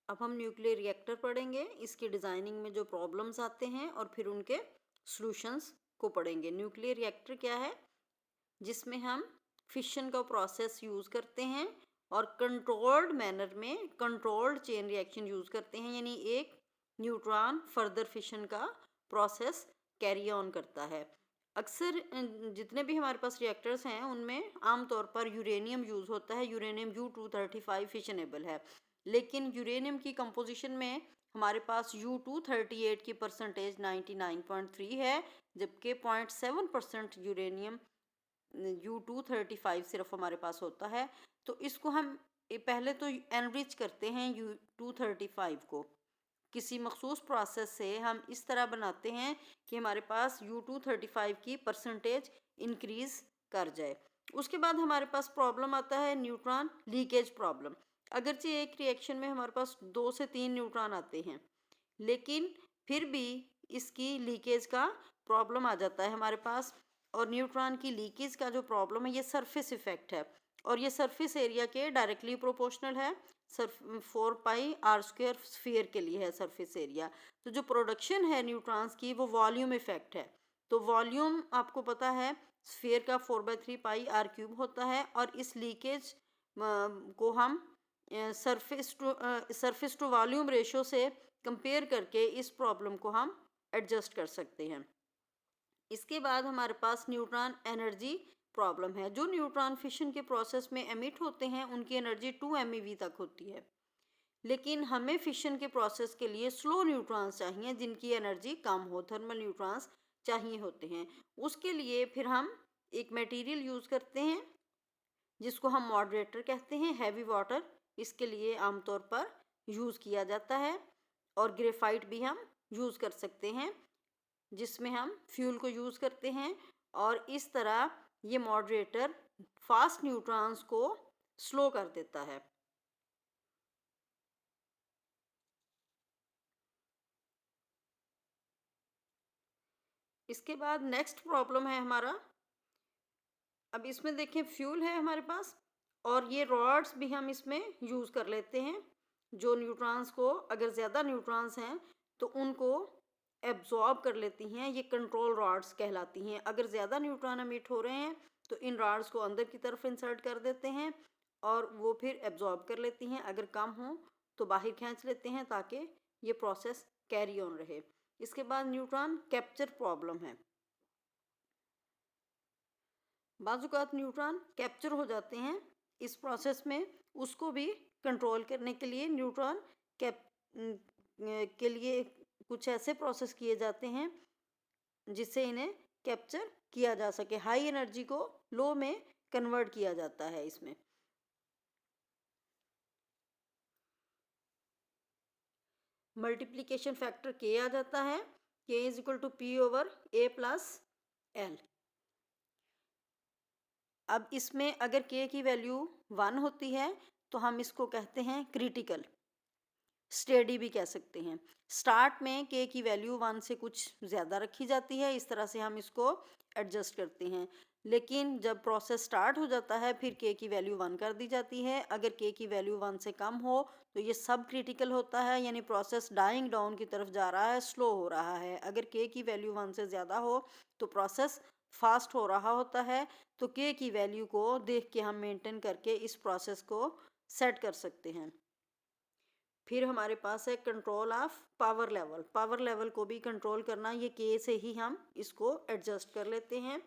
अब हम nuclear reactor पढ़ेंगे, इसकी डिज़ाइनिंग में जो प्रॉब्लम्स आते हैं और फिर उनके सॉल्यूशंस को पढ़ेंगे। न्यूक्लियर रिएक्टर क्या है? जिसमें हम फिशन का प्रोसेस यूज़ करते हैं और कंट्रोल्ड मैनर में कंट्रोल्ड चेन रिएक्शन यूज़ करते हैं, यानी एक न्यूट्रॉन फर्दर फिशन का प्रोसेस कैरी ऑन करता है। अक्सर जितने भी हमारे पास रिएक्टर्स हैं उनमें आमतौर पर यूरेनियम यूज़ होता है। यूरेनियम U-235 फिशनेबल है, लेकिन यूरेनियम की कंपोजिशन में हमारे पास U-238 की परसेंटेज 99.3 है, जबकि 0.7% यूरेनियम U-235 सिर्फ हमारे पास होता है। तो इसको हम पहले तो एनरिच करते हैं U-235 को, किसी मखसूस प्रोसेस से हम इस तरह बनाते हैं कि हमारे पास U-235 की परसेंटेज इंक्रीज कर जाए। उसके बाद हमारे पास प्रॉब्लम आता है न्यूट्रॉन लीकेज प्रॉब्लम। अगरचे एक रिएक्शन में हमारे पास 2 से 3 न्यूट्रॉन आते हैं, लेकिन फिर भी इसकी लीकेज का प्रॉब्लम आ जाता है हमारे पास। और न्यूट्रॉन की लीकेज का जो प्रॉब्लम है ये सरफेस इफेक्ट है, और ये सरफेस एरिया के डायरेक्टली प्रोपोर्शनल है। 4πr² स्फीयर के लिए है सरफेस एरिया। तो जो प्रोडक्शन है न्यूट्रॉन्स की वो वॉल्यूम इफेक्ट है। तो वॉल्यूम आपको पता है स्फीयर का 4/3πr³ होता है, और इस लीकेज को हम सरफेस टू वॉल्यूम रेशो से कंपेयर करके इस प्रॉब्लम को हम एडजस्ट कर सकते हैं। इसके बाद हमारे पास न्यूट्रॉन एनर्जी प्रॉब्लम है। जो न्यूट्रॉन फिशन के प्रोसेस में एमिट होते हैं उनकी एनर्जी 2 MeV तक होती है, लेकिन हमें फिशन के प्रोसेस के लिए स्लो न्यूट्रॉन्स चाहिए जिनकी एनर्जी कम हो, थर्मल न्यूट्रॉन्स चाहिए होते हैं। उसके लिए फिर हम एक मटेरियल यूज़ करते हैं जिसको हम मॉडरेटर कहते हैं, हैवी वाटर इसके लिए आमतौर पर यूज़ किया जाता है। और ग्रेफाइट भी हम यूज़ कर सकते हैं जिसमें हम फ्यूल को यूज़ करते हैं, और इस तरह ये मॉडरेटर फास्ट न्यूट्रॉन्स को स्लो कर देता है। इसके बाद नेक्स्ट प्रॉब्लम है हमारा, अब इसमें देखें फ्यूल है हमारे पास, और ये रॉड्स भी हम इसमें यूज़ कर लेते हैं जो न्यूट्रॉन्स को, अगर ज़्यादा न्यूट्रॉन्स हैं तो उनको एब्जॉर्ब कर लेती हैं, ये कंट्रोल रॉड्स कहलाती हैं। अगर ज़्यादा न्यूट्रॉन एमिट हो रहे हैं तो इन रॉड्स को अंदर की तरफ इंसर्ट कर देते हैं और वो फिर एब्जॉर्ब कर लेती हैं। अगर कम हो तो बाहर खींच लेते हैं ताकि ये प्रोसेस कैरी ऑन रहे। इसके बाद न्यूट्रॉन कैप्चर प्रॉब्लम है। बाज़ न्यूट्रॉन कैप्चर हो जाते हैं इस प्रोसेस में, उसको भी कंट्रोल करने के लिए न्यूट्रॉन कैप के लिए कुछ ऐसे प्रोसेस किए जाते हैं जिससे इन्हें कैप्चर किया जा सके। हाई एनर्जी को लो में कन्वर्ट किया जाता है इसमें। मल्टीप्लिकेशन फैक्टर के आ जाता है, K = P/A+L। अब इसमें अगर के की वैल्यू 1 होती है तो हम इसको कहते हैं क्रिटिकल, स्टेडी भी कह सकते हैं। स्टार्ट में के की वैल्यू 1 से कुछ ज़्यादा रखी जाती है, इस तरह से हम इसको एडजस्ट करते हैं। लेकिन जब प्रोसेस स्टार्ट हो जाता है फिर के की वैल्यू 1 कर दी जाती है। अगर के की वैल्यू 1 से कम हो तो ये सब क्रिटिकल होता है, यानी प्रोसेस डाइंग डाउन की तरफ जा रहा है, स्लो हो रहा है। अगर के की वैल्यू 1 से ज़्यादा हो तो प्रोसेस फास्ट हो रहा होता है। तो के की वैल्यू को देख के हम मेंटेन करके इस प्रोसेस को सेट कर सकते हैं। फिर हमारे पास है control of power level. Power level को भी कंट्रोल करना, ये के से ही हम इसको एडजस्ट कर लेते हैं।